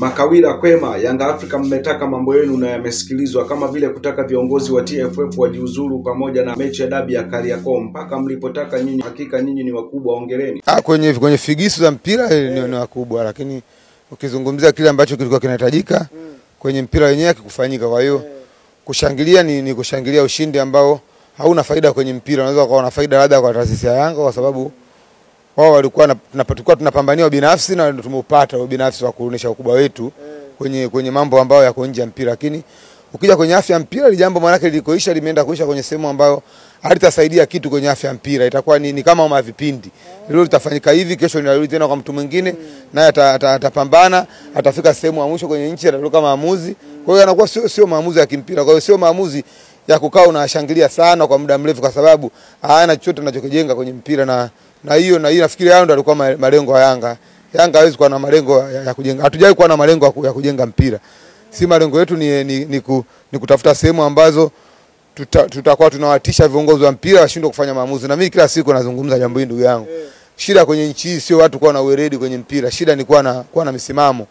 Makawira kwema, Yanga Afrika mmetaka mambo yenu na yamesikilizwa, kama vile kutaka viongozi wa TFF wajiuzuru pamoja na mechi ya dabi ya Kariakoo. Mpaka mlipotaka nyinyi, hakika nyinyi ni wakubwa, hongereni. Kwenye figisu za mpira ni wakubwa, lakini ukizungumzia kile ambacho kilikuwa kinahitajika kwenye mpira wenyewe kikufanyika. Kwa hiyo kushangilia ni kushangilia ushindi ambao hauna faida kwenye mpira. Unaweza kuwa na faida labda kwa taasisi ya Yanga kwa sababu wao walikuwa tunapambania binafsi na tumeupata binafsi wa kuonesha ukubwa wetu kwenye mambo ambayo yako nje ya mpira. Lakini ukija kwenye afya ya mpira ile jambo maana yake lilikoisha limeenda kuisha kwenye sehemu ambayo halitasaidia kitu kwenye afya ya mpira. Itakuwa ni kama mavipindi. Leo litafanyika hivi, kesho linarudi tena kwa mtu mwingine, naye atapambana, atafika sehemu ya mwisho kwenye nchi atatoka maamuzi. Kwa hiyo anakuwa sio maamuzi ya kimpira. Kwa hiyo sio maamuzi ya kukaa unashangilia sana kwa muda mrefu kwa sababu hana chochote anachokijenga kwenye mpira. Na hiyo nafikiri hao ndio alikuwa malengo ya Yanga. Yanga hawezi kuwa na malengo ya kujenga. Hatujai kuwa na malengo ya kujenga mpira. Si malengo yetu ni kutafuta sehemu ambazo tutakuwa tunawatisha viongozi wa mpira washindwe kufanya maamuzi. Na mimi kila siku nazungumza jambo hili ndugu yangu. Shida kwenye nchi hii sio watu kuwa na uweredi kwenye mpira. Shida ni kuwa na misimamo.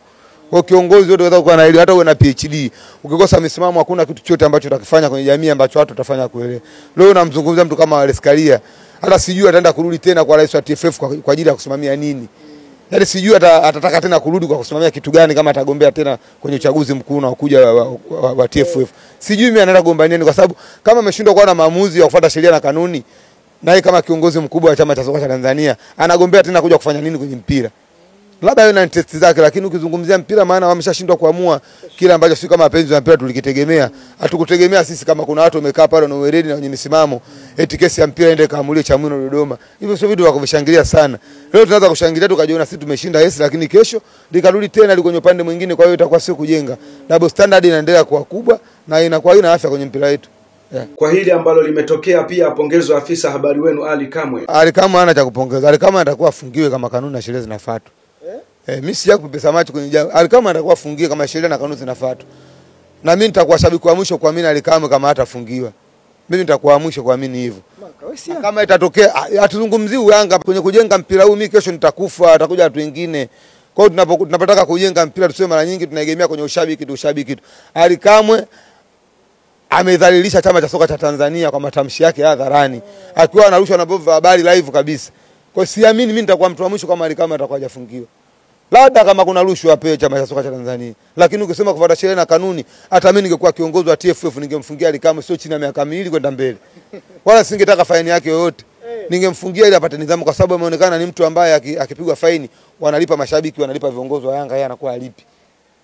Kwa kiongozi wote unaweza kuwa na elimu hata uwe na PhD. Ukikosa misimamo hakuna kitu chochote ambacho utakifanya kwenye jamii ambacho watu watafanya kuelewa. Leo namzungumzia mtu kama Wallace Karia. Hata sijui ataenda kurudi tena kwa rais wa TFF kwa ajili ya kusimamia nini. Yaani sijui atataka tena kurudi kwa kusimamia kitu gani kama atagombea tena kwenye uchaguzi mkuu unaokuja wa TFF. Sijui mimi anaenda kugombania nini kwa sababu kama ameshindwa kuwa na maamuzi ya kufuata sheria na kanuni na yeye kama kiongozi mkubwa wa chama cha soka cha Tanzania anagombea tena kuja kufanya nini kwenye mpira? Labda yeye na interest zake, lakini ukizungumzia mpira maana wameshashindwa kuamua kile ambacho sisi kama wapenzi wa mpira tulikitegemea. Hatukutegemea sisi kama kuna watu wamekaa pale na uweredi na wenye misimamo eti kesi ya mpira ende kaamulie Chamwino Dodoma. Hivyo sio vitu vya kuvishangilia sana. Leo tunaanza kushangilia tukajiona sisi tumeshinda yes, lakini kesho likarudi tena liko kwenye upande mwingine. Kwa hiyo itakuwa sio kujenga. Double standard inaendelea kuwa kubwa na inakuwa ina afya kwenye mpira wetu. Yeah. Kwa hili ambalo limetokea pia pongezwa afisa habari wenu Ali Kamwe. Ali Kamwe hana cha kupongeza. Ali Kamwe atakuwa afungiwe kama kanuni na sheria zinafuatwa. Mimi sija kupepesa macho kwenye jambo. Ali Kamwe atakuwa afungiwe kama sheria na kanuni zinafuatwa. Na mimi nitakuwa shabiki wa mwisho kuamini Ali Kamwe kama hatafungiwa. Mimi nitakuwa mwisho kuamini hivyo. Kama itatokea hatuzungumzii Yanga kwenye kujenga mpira huu, mimi kesho nitakufa, atakuja watu wengine. Kwa hiyo tunapotaka kujenga mpira tuseme mara nyingi tunaegemea kwenye ushabiki tu. Ali Kamwe amedhalilisha chama cha soka cha Tanzania kwa matamshi yake hadharani. Akiwa anarushwa na vyombo vya habari live kabisa. Kwa hiyo siamini mimi nitakuwa mtu wa mwisho kama Ali Kamwe atakuwa hajafungiwa. Labda kama kuna rushwa apewe chama cha soka cha Tanzania. Lakini ukisema kufuata sheria na kanuni, hata mimi ningekuwa kiongozi wa TFF ningemfungia Ali Kamwe sio chini ya miaka 2 kwenda mbele. Wala singetaka faini yake yoyote. Ningemfungia ili apate nidhamu kwa sababu ameonekana ni mtu ambaye akipigwa faini wanalipa mashabiki, wanalipa viongozi wa Yanga, yeye anakuwa alipi.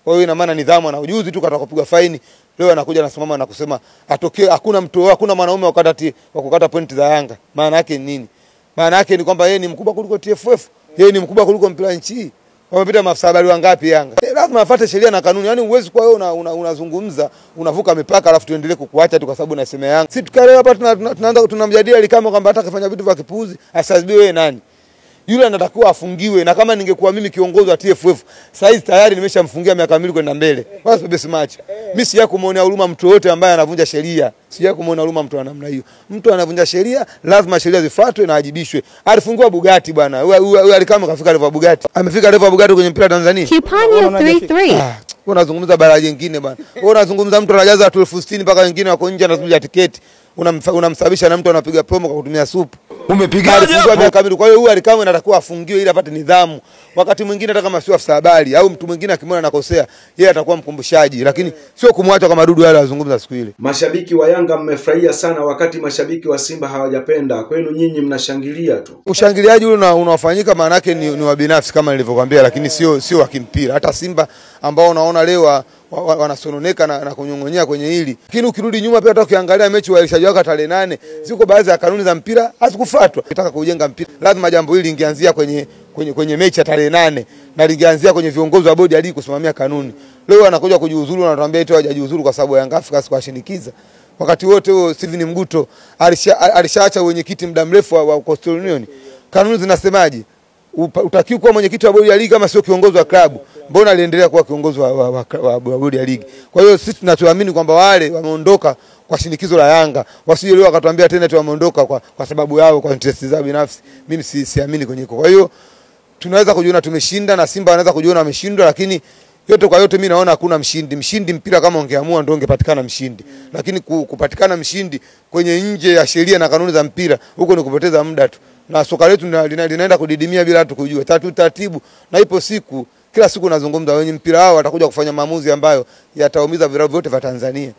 Kwa hiyo ina maana nidhamu na ujuzi tu katoka kupigwa faini, leo anakuja anasimama na kusema atokee hakuna mwanaume wa kukata pointi za Yanga. Maana yake ni nini? Maana yake ni kwamba yeye ni mkubwa kuliko TFF, yeye ni mkubwa kuliko mpira nchi. Wamepita maafisa habari wangapi Yanga? Lazima afuate sheria na kanuni. Yaani uwezi kwa wewe unazungumza, unavuka mipaka alafu tuendelee kukuacha tu kwa sababu nasema Yanga. Sisi tukaelewa hapa tunaanza tunamjadili Ali Kamwe kwamba hata kafanya vitu vya kipuzi, asazibiwe wewe nani? Yule anatakiwa afungiwe, na kama ningekuwa mimi kiongozi wa TFF, saizi tayari nimeshamfungia miaka 2 kwenda mbele. Basi basi match. Mimi sija kumuonea huruma mtu yote ambaye anavunja sheria. Sija kumuonea huruma mtu wa namna hiyo. Mtu anavunja sheria, lazima sheria zifuatwe na ajibishwe. Alifungiwa Bugatti bwana. Huyu Ali Kamwe kafika level Bugatti. Amefika level Bugatti kwenye mpira Tanzania. Kipanyo 33. Unazungumza bara jingine bwana. Wewe unazungumza mtu anajaza watu 1060 mpaka wengine wako nje anazungumza tiketi. Unamsababisha na mtu anapiga promo kwa kutumia supu. Umepigaje hapo? Kwa hiyo huyu Ali Kamwe anatakiwa afungiwe ili apate nidhamu. Wakati mwingine hata kama sio afisa habari au mtu mwingine akimwona anakosea, yeye atakuwa mkumbushaji, lakini sio kumwacha kama dudu wale wazungumza siku ile. Mashabiki wa Yanga mmefurahia sana wakati mashabiki wa Simba hawajapenda. Kwenu nyinyi mnashangilia tu. Ushangiliaji ule unaofanyika maana yake ni wa binafsi kama nilivyokuambia, lakini sio wa kimpira. Hata Simba ambao unaona leo wanasononeka na kunyongonyea kwenye hili. Lakini ukirudi nyuma pia hata ukiangalia mechi wa Elisha Jwaka tarehe 8, ziko baadhi ya kanuni za mpira hazikufuatwa. Ukitaka kujenga mpira, lazima jambo hili lingeanzia kwenye mechi ya tarehe 8 na lingeanzia kwenye viongozi wa bodi ya ligi kusimamia kanuni. Leo anakuja kujiuzuru na anatuambia eti hajajiuzuru kwa sababu Yanga Afrika sikawashinikiza. Wakati wote huo Steven Mguto alishaacha mwenyekiti muda mrefu wa Coastal Union. Kanuni zinasemaje? Utakiwa kuwa mwenyekiti wa bodi ya ligi kama sio kiongozi wa klabu. Mbona aliendelea kuwa kiongozi wa bodi ya ligi? Kwa hiyo sisi tunachoamini kwamba wale wameondoka kwa shinikizo la Yanga. Wasije leo akatuambia tena eti wameondoka kwa sababu yao, kwa interest zao binafsi. Mimi siamini kwenye hiko. Kwa hiyo tunaweza kujiona tumeshinda na Simba wanaweza kujiona wameshindwa, lakini yote kwa yote mimi naona hakuna mshindi. Mshindi mpira kama ungeamua ndio ungepatikana mshindi. Lakini kupatikana mshindi kwenye nje ya sheria na kanuni za mpira, huko ni kupoteza muda tu. Na soka letu linaenda kudidimia bila hatu kujua. Taratibu na ipo siku, kila siku nazungumza wenye mpira hao watakuja kufanya maamuzi ambayo yataumiza vilabu vyote vya Tanzania.